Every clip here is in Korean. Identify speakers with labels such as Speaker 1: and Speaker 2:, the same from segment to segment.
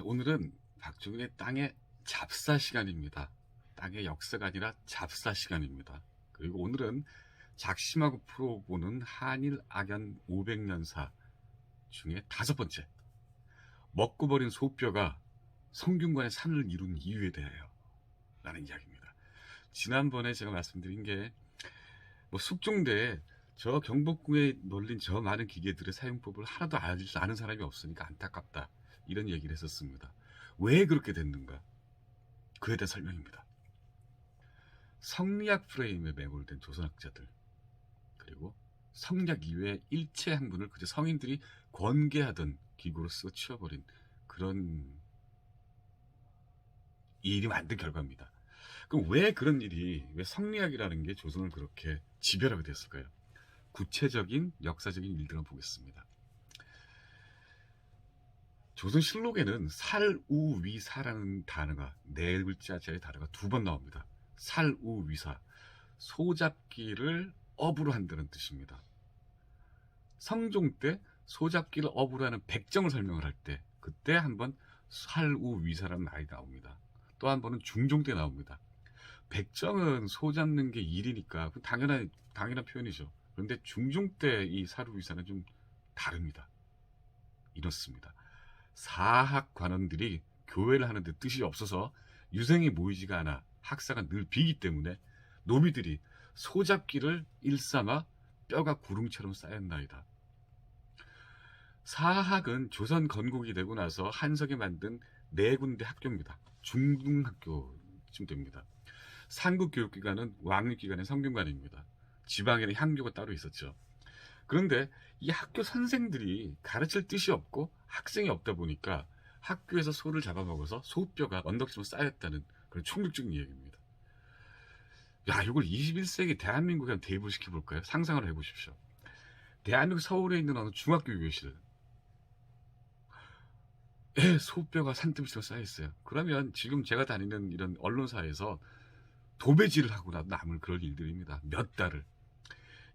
Speaker 1: 오늘은 박종윤의 땅의 잡사 시간입니다. 땅의 역사가 아니라 잡사 시간입니다. 그리고 오늘은 작심하고 풀어보는 한일 악연 500년사 중에 5번째, 먹고 버린 소뼈가 성균관의 산을 이룬 이유에 대하여 라는 이야기입니다. 지난번에 제가 말씀드린 게 숙종대에 저 경복궁에 널린 저 많은 기계들의 사용법을 하나도 아는 사람이 없으니까 안타깝다, 이런 얘기를 했었습니다. 왜 그렇게 됐는가? 그에 대한 설명입니다. 성리학 프레임에 매몰된 조선학자들, 그리고 성리학 이외의 일체 학문을 그저 성인들이 권계하던 기구로 쓰고 치워버린 그런 일이 만든 결과입니다. 그럼 왜 그런 일이, 왜 성리학이라는 게 조선을 그렇게 지배하게 됐을까요? 구체적인 역사적인 일들을 보겠습니다. 조선실록에는 살우위사라는 단어가, 네 글자짜리 단어가 2번 나옵니다. 살우위사, 소잡기를 업으로 한다는 뜻입니다. 성종 때 소잡기를 업으로 하는 백정을 설명을 할 때, 그때 한번 살우위사라는 말이 나옵니다. 또 한 번은 중종 때 나옵니다. 백정은 소 잡는 게 일이니까 당연한 표현이죠. 그런데 중종 때 이 살우위사는 좀 다릅니다. 이렇습니다. 사학 관원들이 교회를 하는데 뜻이 없어서 유생이 모이지가 않아 학사가 늘 비기 때문에 노비들이 소잡기를 일삼아 뼈가 구름처럼 쌓였나이다. 사학은 조선 건국이 되고 나서 한석이 만든 4군데 학교입니다. 중등학교쯤 됩니다. 상국교육기관은 왕립기관의 성균관입니다. 지방에는 향교가 따로 있었죠. 그런데 이 학교 선생들이 가르칠 뜻이 없고 학생이 없다 보니까 학교에서 소를 잡아먹어서 소뼈가 언덕처럼 쌓였다는 그런 충격적인 이야기입니다. 야, 이걸 21세기 대한민국에 한번 대입을 시켜볼까요? 상상을 해보십시오. 대한민국 서울에 있는 어느 중학교 교실, 소뼈가 산더미처럼 쌓여있어요. 그러면 지금 제가 다니는 이런 언론사에서 도배질을 하고 남을 그럴 일들입니다. 몇 달을.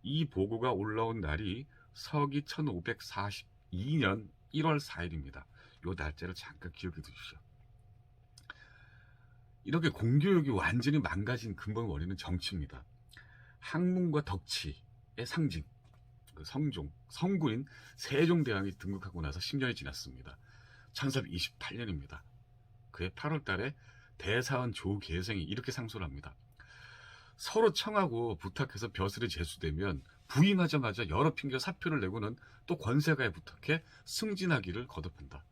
Speaker 1: 이 보고가 올라온 날이 서기 1542년 1월 4일입니다. 이 날짜를 잠깐 기억해 두십시오. 이렇게 공교육이 완전히 망가진 근본 원인은 정치입니다. 학문과 덕치의 상징, 성종, 성군인 세종대왕이 등극하고 나서 10년이 지났습니다. 1428년입니다. 그해 8월 달에 대사원 조계생이 이렇게 상소를 합니다. 서로 청하고 부탁해서 벼슬이 제수되면 부임하자마자 여러 핑계 사표를 내고는 또 권세가에 부탁해 승진하기를 거듭한다.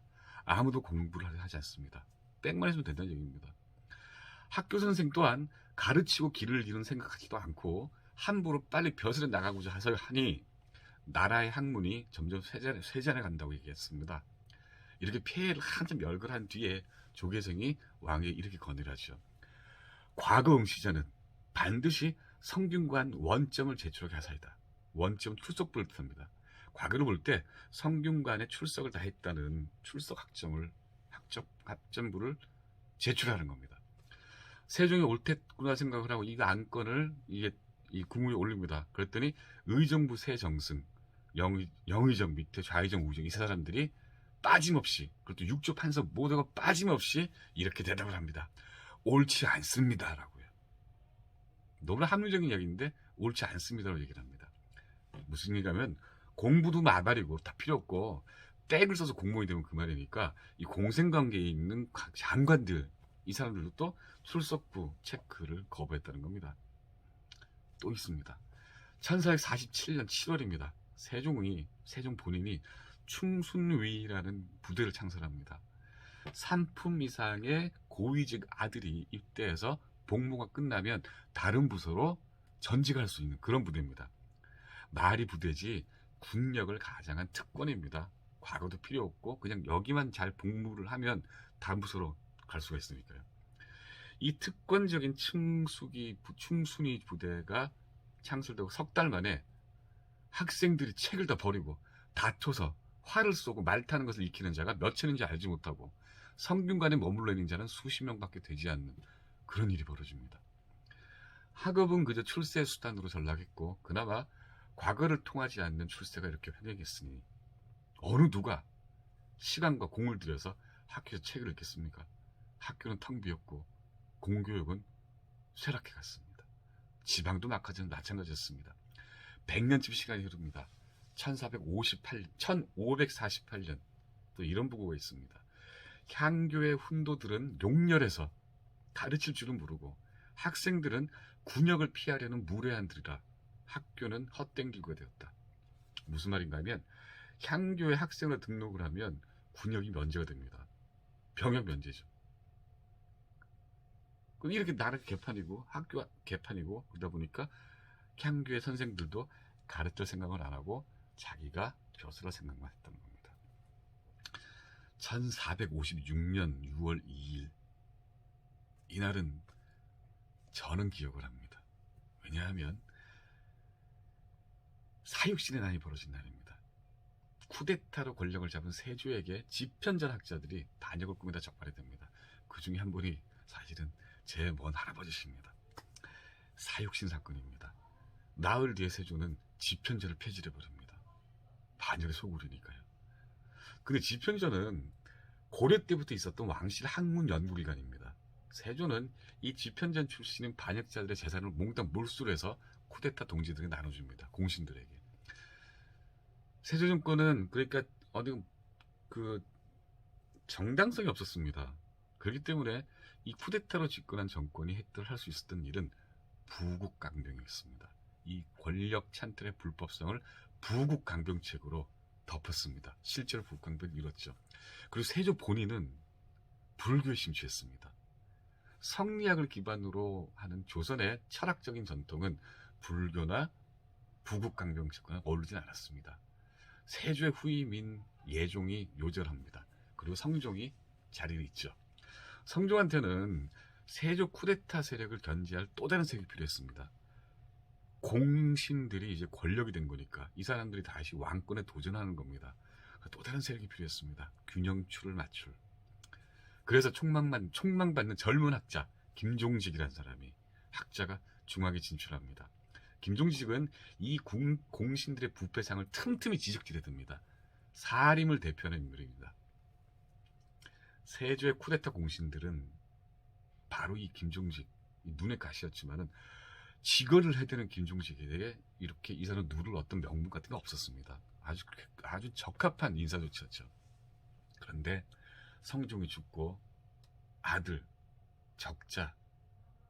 Speaker 1: 아무도 공부를 하지 않습니다. 땡만 했으면 된다는 얘기입니다. 학교 선생 또한 가르치고 길을 잃은 생각하지도 않고 함부로 빨리 벼슬에 나가고자 하니 나라의 학문이 점점 쇠잔해 간다고 얘기했습니다. 이렇게 폐해를 한참 열거한 뒤에 조계생이 왕에게 이렇게 건의를 하죠. 과거 응시자는 반드시 성균관 원점을 제출하게 하사이다. 원점은 출석부를 뜻합니다. 과거를 볼 때 성균관에 출석을 다 했다는 출석 학점부를 제출하는 겁니다. 세종이 옳겠구나 생각을 하고 이 안건을 이 국무에 올립니다. 그랬더니 의정부 세정승, 영의정 밑에 좌의정, 우의정 이 사람들이 빠짐없이, 그것도 육조 판서 모두가 빠짐없이 이렇게 대답을 합니다. 옳지 않습니다 라고요. 너무나 합리적인 이야기인데 옳지 않습니다라고 얘기를 합니다. 무슨 얘기냐면 공부도 마발이고 다 필요 없고 땡을 써서 공무원이 되면 그만이니까 이 공생관계에 있는 장관들, 이 사람들도 또 출석부 체크를 거부했다는 겁니다. 또 있습니다. 1447년 7월입니다. 세종 본인이 충순위라는 부대를 창설합니다. 3품 이상의 고위직 아들이 입대해서 복무가 끝나면 다른 부서로 전직할 수 있는 그런 부대입니다. 말이 부대지 군력을 가장한 특권입니다. 과거도 필요 없고 그냥 여기만 잘 복무를 하면 다른 부서로 갈 수가 있으니까요. 이 특권적인 충순위 부대가 창설되고 석 달 만에 학생들이 책을 다 버리고 다퉈서 활을 쏘고 말 타는 것을 익히는 자가 몇 천인지 알지 못하고 성균관에 머물러 있는 자는 수십 명밖에 되지 않는 그런 일이 벌어집니다. 학업은 그저 출세 수단으로 전락했고 그나마 과거를 통하지 않는 출세가 이렇게 횡행했으니 어느 누가 시간과 공을 들여서 학교에서 책을 읽겠습니까? 학교는 텅 비었고 공교육은 쇠락해 갔습니다. 지방도 마찬가지였습니다. 100년쯤 시간이 흐릅니다. 1548년 또 이런 보고가 있습니다. 향교의 훈도들은 용렬해서 가르칠 줄은 모르고 학생들은 군역을 피하려는 무례한들이라 학교는 헛된 기구가 되었다. 무슨 말인가 하면 향교의 학생으로 등록을 하면 군역이 면제가 됩니다. 병역 면제죠. 이렇게 나라 개판이고 학교 개판이고 그러다 보니까 향교의 선생들도 가르칠 생각을 안 하고 자기가 벼슬할 생각만 했던 겁니다. 1456년 6월 2일 이날은 저는 기억을 합니다. 왜냐하면 사육신의 난이 벌어진 날입니다. 쿠데타로 권력을 잡은 세조에게 집현전 학자들이 반역을 꾸미다 적발이 됩니다. 그 중에 한 분이 사실은 제 먼 할아버지십니다. 사육신 사건입니다. 나흘 뒤에 세조는 집현전을 폐지해버립니다. 반역의 소굴이니까요. 근데 집현전은 고려 때부터 있었던 왕실 학문 연구기관입니다. 세조는 이 집현전 출신인 반역자들의 재산을 몽땅 몰수를 해서 쿠데타 동지들에게 나눠줍니다. 공신들에게. 세조 정권은 그러니까 어디 그 정당성이 없었습니다. 그렇기 때문에 이 쿠데타로 집권한 정권이 할 수 있었던 일은 부국강병이었습니다. 이 권력 찬틀의 불법성을 부국강병책으로 덮었습니다. 실제로 부국강병을 이뤘죠. 그리고 세조 본인은 불교에 심취했습니다. 성리학을 기반으로 하는 조선의 철학적인 전통은 불교나 부국강병책과는 어울리진 않았습니다. 세조의 후임인 예종이 요절합니다. 그리고 성종이 자리를 잇죠. 성종한테는 세조 쿠데타 세력을 견제할 또 다른 세력이 필요했습니다. 공신들이 이제 권력이 된 거니까 이 사람들이 다시 왕권에 도전하는 겁니다. 또 다른 세력이 필요했습니다. 균형추를 맞출. 그래서 총망받는 젊은 학자 김종직이라는 사람이 학자가 중앙에 진출합니다. 김종직은 이 공신들의 부패상을 틈틈이 지적질해 듭니다. 사림을 대표하는 인물입니다. 세조의 쿠데타 공신들은 바로 이 김종직, 눈의 가시였지만은 직언을 해대는 김종직에게 이렇게 이 사람 누를 어떤 명분 같은 게 없었습니다. 아주 적합한 인사 조치였죠. 그런데 성종이 죽고 아들 적자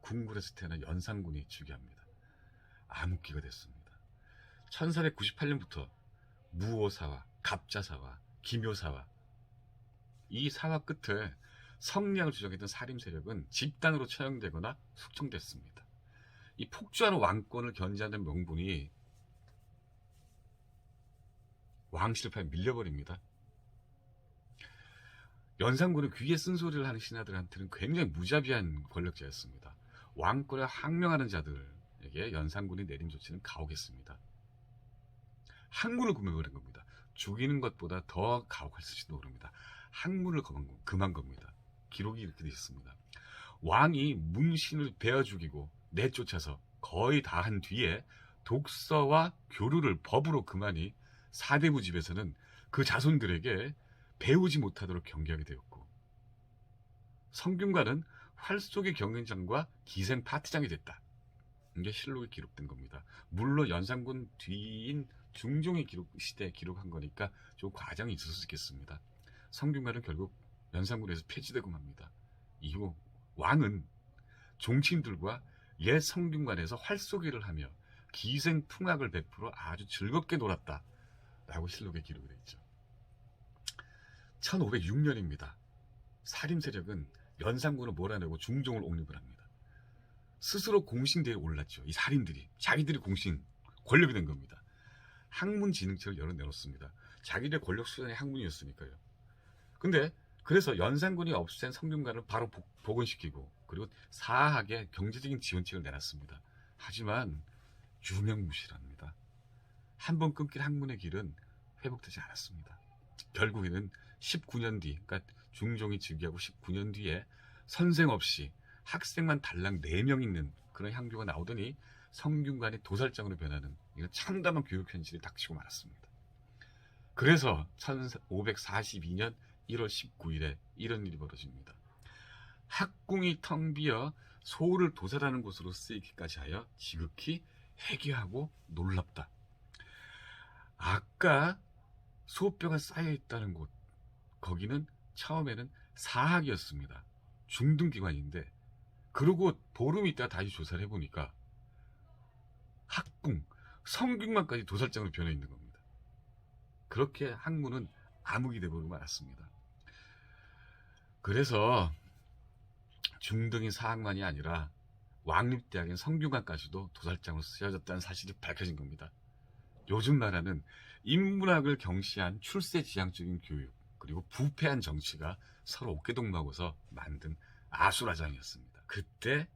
Speaker 1: 궁굴에서 태어난 연산군이 즉위합니다. 암흑기가 됐습니다. 1498년부터 무오사와 갑자사와 기묘사와 이 사화 끝에 성량을 주장했던 사림 세력은 집단으로 처형되거나 숙청됐습니다. 이 폭주하는 왕권을 견제하는 명분이 왕실파에 밀려버립니다. 연산군은 귀에 쓴소리를 하는 신하들한테는 굉장히 무자비한 권력자였습니다. 왕권에 항명하는 자들에게 연산군이 내린 조치는 가혹했습니다. 학문을 금해버린 겁니다. 죽이는 것보다 더 가혹했을지도 모릅니다. 학문을 금한 겁니다. 기록이 이렇게 되어 있습니다. 왕이 문신을 베어 죽이고 내쫓아서 거의 다 한 뒤에 독서와 교류를 법으로 금하니 사대부 집에서는 그 자손들에게 배우지 못하도록 경계하게 되었고 성균관은 활쏘기 경연장과 기생 파티장이 됐다. 이게 실록에 기록된 겁니다. 물론 연산군 뒤인 중종의 시대에 기록한 거니까 좀 과장이 있을 수 있겠습니다. 성균관은 결국 연산군에서 폐지되고 맙니다. 이후 왕은 종친들과 옛 성균관에서 활쏘기를 하며 기생풍악을 베풀어 아주 즐겁게 놀았다 라고 실록에 기록이 되어 있죠. 1506년입니다. 사림 세력은 연산군을 몰아내고 중종을 옹립을 합니다. 스스로 공신대에 올랐죠. 이 사림들이 자기들이 공신 권력이 된 겁니다. 학문진흥책을 열어내놓습니다. 자기들의 권력 수단이 학문이었으니까요. 근데 그래서 연산군이 없앤 성균관을 바로 복원시키고 그리고 사학에 경제적인 지원책을 내놨습니다. 하지만 유명무실합니다. 한번 끊긴 학문의 길은 회복되지 않았습니다. 결국에는 19년 뒤, 그러니까 중종이 즉위하고 19년 뒤에 선생 없이 학생만 달랑 4명 있는 그런 향교가 나오더니 성균관이 도살장으로 변하는 이런 참담한 교육 현실이 닥치고 말았습니다. 그래서 1542년 1월 19일에 이런 일이 벌어집니다. 학궁이 텅 비어 소를 도살하는 곳으로 쓰이기까지 하여 지극히 해괴하고 놀랍다. 아까 소뼈가 쌓여 있다는 곳, 거기는 처음에는 사학이었습니다. 중등기관인데, 그러고 보름이 있다가 다시 조사를 해보니까 학궁, 성균관까지 도살장으로 변해 있는 겁니다. 그렇게 학문은 암흑이 되어버리고 말았습니다. 그래서 중등인 사학만이 아니라 왕립대학인 성균관까지도 도살장으로 쓰여졌다는 사실이 밝혀진 겁니다. 요즘 나라는 인문학을 경시한 출세지향적인 교육, 그리고 부패한 정치가 서로 어깨동무하고서 만든 아수라장이었습니다. 그때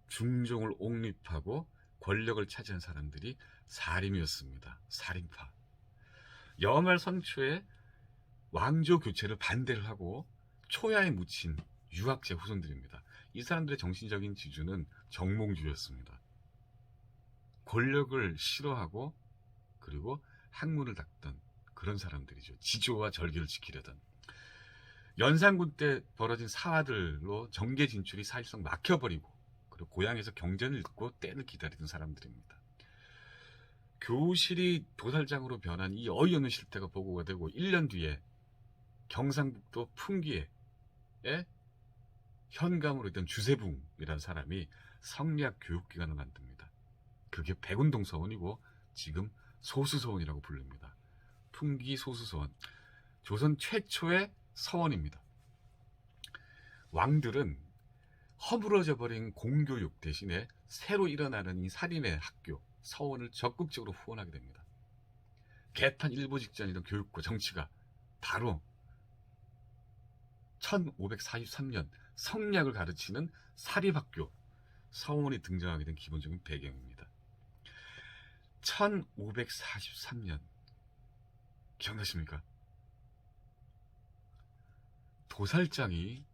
Speaker 1: 중종을 옹립하고 권력을 차지한 사람들이 사림이었습니다. 사림파. 여말 선초에 왕조 교체를 반대를 하고 초야에 묻힌 유학자 후손들입니다. 이 사람들의 정신적인 지주는 정몽주였습니다. 권력을 싫어하고 그리고 학문을 닦던 그런 사람들이죠. 지조와 절기를 지키려던. 연산군 때 벌어진 사화들로 정계 진출이 사실상 막혀버리고, 그리고 고향에서 경전을 읽고 때를 기다리던 사람들입니다. 교실이 도살장으로 변한 이 어이없는 실태가 보고가 되고 1년 뒤에 경상북도 풍기에 현감으로 있던 주세붕이라는 사람이 성리학 교육기관을 만듭니다. 그게 백운동 서원이고 지금 소수서원이라고 부릅니다. 풍기 소수서원, 조선 최초의 서원입니다. 왕들은 허물어져 버린 공교육 대신에 새로 일어나는 이 살인의 학교, 서원을 적극적으로 후원하게 됩니다. 개판 일보 직전이던 교육과 정치가 바로 1543년 성리학을 가르치는 사립학교 서원이 등장하게 된 기본적인 배경입니다. 1543년 기억나십니까? 도살장이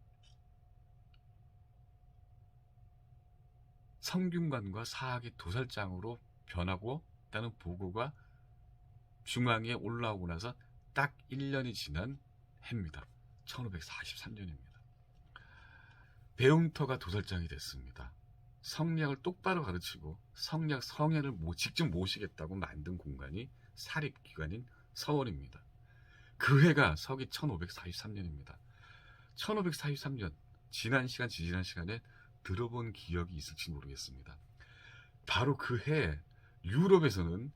Speaker 1: 성균관과 사학이 도살장으로 변하고 있다는 보고가 중앙에 올라오고 나서 딱 1년이 지난 해입니다. 1543년입니다. 배움터가 도살장이 됐습니다. 성리학을 똑바로 가르치고 성리학 성현을 직접 모시겠다고 만든 공간이 사립기관인 서원입니다. 그 해가 서기 1543년입니다. 1543년, 지난 시간에 들어본 기억이 있을지 모르겠습니다. 바로 그 해 유럽에서는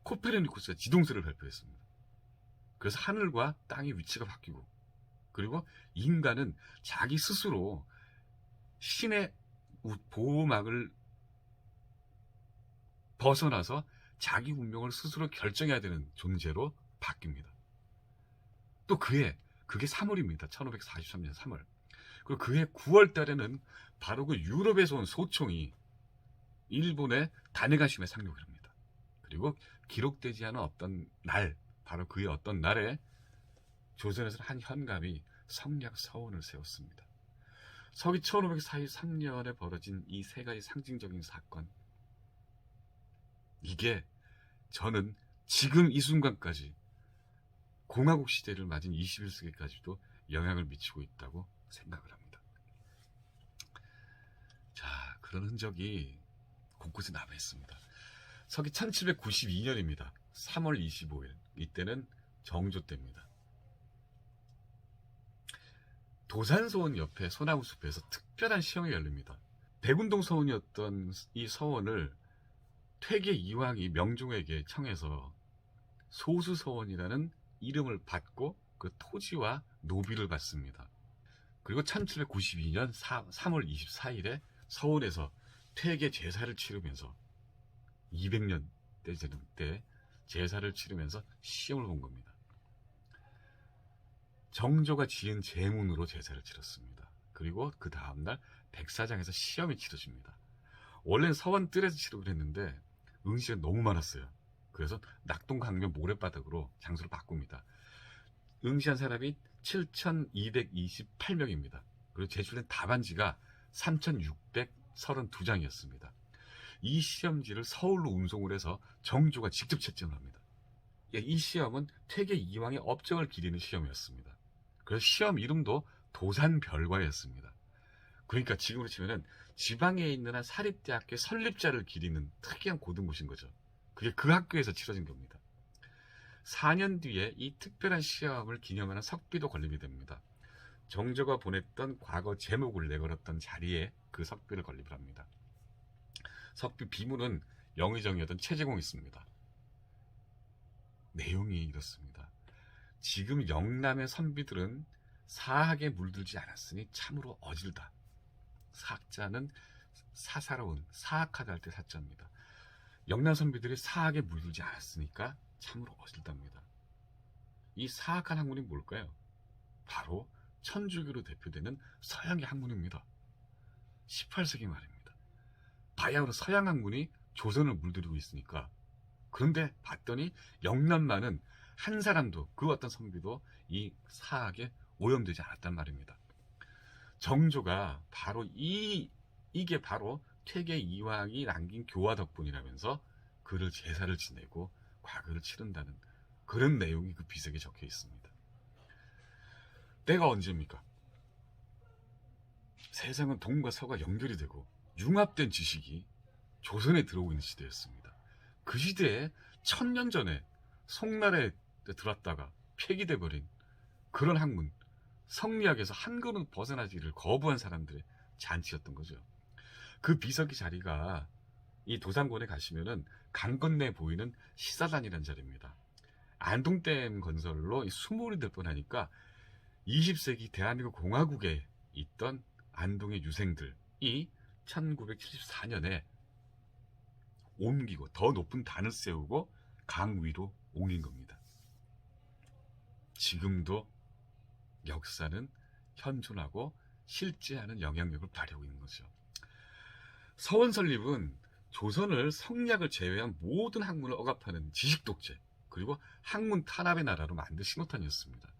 Speaker 1: 코페르니쿠스가 지동설을 발표했습니다. 그래서 하늘과 땅의 위치가 바뀌고, 그리고 인간은 자기 스스로 신의 보호막을 벗어나서 자기 운명을 스스로 결정해야 되는 존재로 바뀝니다. 또 그해, 그게 3월입니다. 1543년 3월. 그리고 그해 9월 달에는 바로 그 유럽에서 온 소총이 일본의 다네가시마에 상륙을 합니다. 그리고 기록되지 않은 어떤 날, 바로 그의 어떤 날에 조선에서 한 현감이 성리학 서원을 세웠습니다. 서기 1543년에 벌어진 이 세 가지 상징적인 사건, 이게 저는 지금 이 순간까지 공화국 시대를 맞은 21세기까지도 영향을 미치고 있다고 생각을 합니다. 자, 그런 흔적이 곳곳에 남아 있습니다. 서기 1792년입니다. 3월 25일. 이때는 정조 때입니다. 도산서원 옆에 소나무 숲에서 특별한 시험이 열립니다. 백운동 서원이었던 이 서원을 퇴계 이황이 명종에게 청해서 소수서원이라는 이름을 받고 그 토지와 노비를 받습니다. 그리고 1792년 3월 24일에 서원에서 퇴계 제사를 치르면서 200년 때 제사를 치르면서 시험을 본 겁니다. 정조가 지은 제문으로 제사를 치렀습니다. 그리고 그 다음날 백사장에서 시험이 치러집니다. 원래는 서원 뜰에서 치르기로 했는데 응시가 너무 많았어요. 그래서 낙동강변 모래바닥으로 장소를 바꿉니다. 응시한 사람이 7,228명입니다. 그리고 제출된 답안지가 3,632장이었습니다. 이 시험지를 서울로 운송을 해서 정조가 직접 채점을 합니다. 이 시험은 퇴계 이황의 업적을 기리는 시험이었습니다. 그래서 시험 이름도 도산별과였습니다. 그러니까 지금으로 치면은 지방에 있는 한 사립대학교 설립자를 기리는 특이한 고등고시인 거죠. 그게 그 학교에서 치러진 겁니다. 4년 뒤에 이 특별한 시험을 기념하는 석비도 건립이 됩니다. 정조가 보냈던 과거 제목을 내걸었던 자리에 그 석비를 건립을 합니다. 석비 비문은 영의정이었던 최재공이 있습니다. 내용이 이렇습니다. 지금 영남의 선비들은 사학에 물들지 않았으니 참으로 어질다. 사학자는 사사로운, 사학하다 할 때 사자입니다. 영남 선비들이 사학에 물들지 않았으니까 참으로 어질답니다. 이 사학한 학문이 뭘까요? 바로 천주교로 대표되는 서양의 학문입니다. 18세기 말입니다. 바야흐로 서양 학문이 조선을 물들이고 있으니까. 그런데 봤더니 영남만은 한 사람도, 그 어떤 선비도 이 사학에 오염되지 않았단 말입니다. 정조가 바로 이게 바로 퇴계 이황이 남긴 교화 덕분이라면서 그를 제사를 지내고 과거를 치른다는 그런 내용이 그 비석에 적혀 있습니다. 때가 언제입니까? 세상은 동과 서가 연결이 되고 융합된 지식이 조선에 들어오고 있는 시대였습니다. 그 시대에 1000년 전에 송나라에 들었다가 폐기돼 버린 그런 학문, 성리학에서 한 걸음 벗어나지를 거부한 사람들의 잔치였던 거죠. 그 비석의 자리가 이 도산권에 가시면은 강 건너에 보이는 시사단이라는 자리입니다. 안동댐 건설로 수몰이 될 뻔하니까 20세기 대한민국 공화국에 있던 안동의 유생들이 1974년에 옮기고 더 높은 단을 세우고 강 위로 옮긴 겁니다. 지금도 역사는 현존하고 실제하는 영향력을 발휘하고 있는 거죠. 서원 설립은 조선을 성리학을 제외한 모든 학문을 억압하는 지식 독재 그리고 학문 탄압의 나라로 만든 신호탄이었습니다.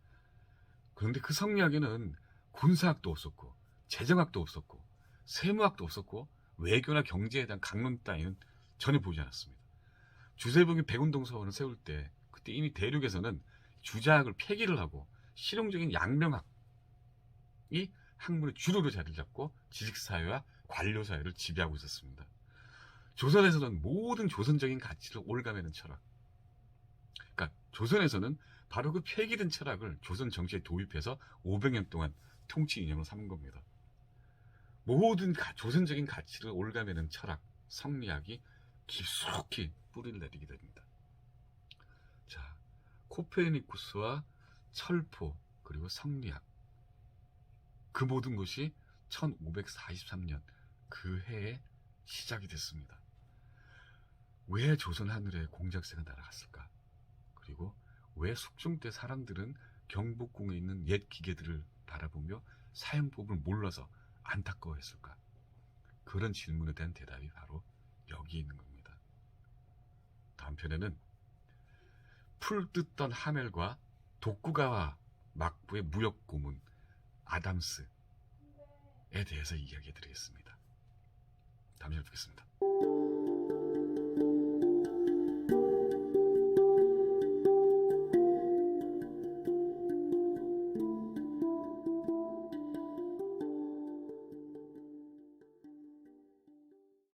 Speaker 1: 그런데 그 성리학에는 군사학도 없었고 재정학도 없었고 세무학도 없었고 외교나 경제에 대한 강론 따위는 전혀 보이지 않았습니다. 주세봉이 백운동 서원을 세울 때 그때 이미 대륙에서는 주자학을 폐기를 하고 실용적인 양명학이 학문의 주류로 자리를 잡고 지식사회와 관료사회를 지배하고 있었습니다. 조선에서는 모든 조선적인 가치를 올가매는 철학, 그러니까 조선에서는 바로 그 폐기된 철학을 조선 정치에 도입해서 500년 동안 통치 이념으로 삼은 겁니다. 모든 조선적인 가치를 올가매는 철학, 성리학이 깊숙이 뿌리를 내리게 됩니다. 자, 코페르니쿠스와 철포 그리고 성리학, 그 모든 것이 1543년 그 해에 시작이 됐습니다. 왜 조선 하늘에 공작새가 날아갔을까? 그리고 왜 숙종 때 사람들은 경복궁에 있는 옛 기계들을 바라보며 사용법을 몰라서 안타까워했을까? 그런 질문에 대한 대답이 바로 여기에 있는 겁니다. 다음 편에는 풀 뜯던 하멜과 독구가와 막부의 무역 고문 아담스에 대해서 이야기해 드리겠습니다. 다음 시간에 뵙겠습니다.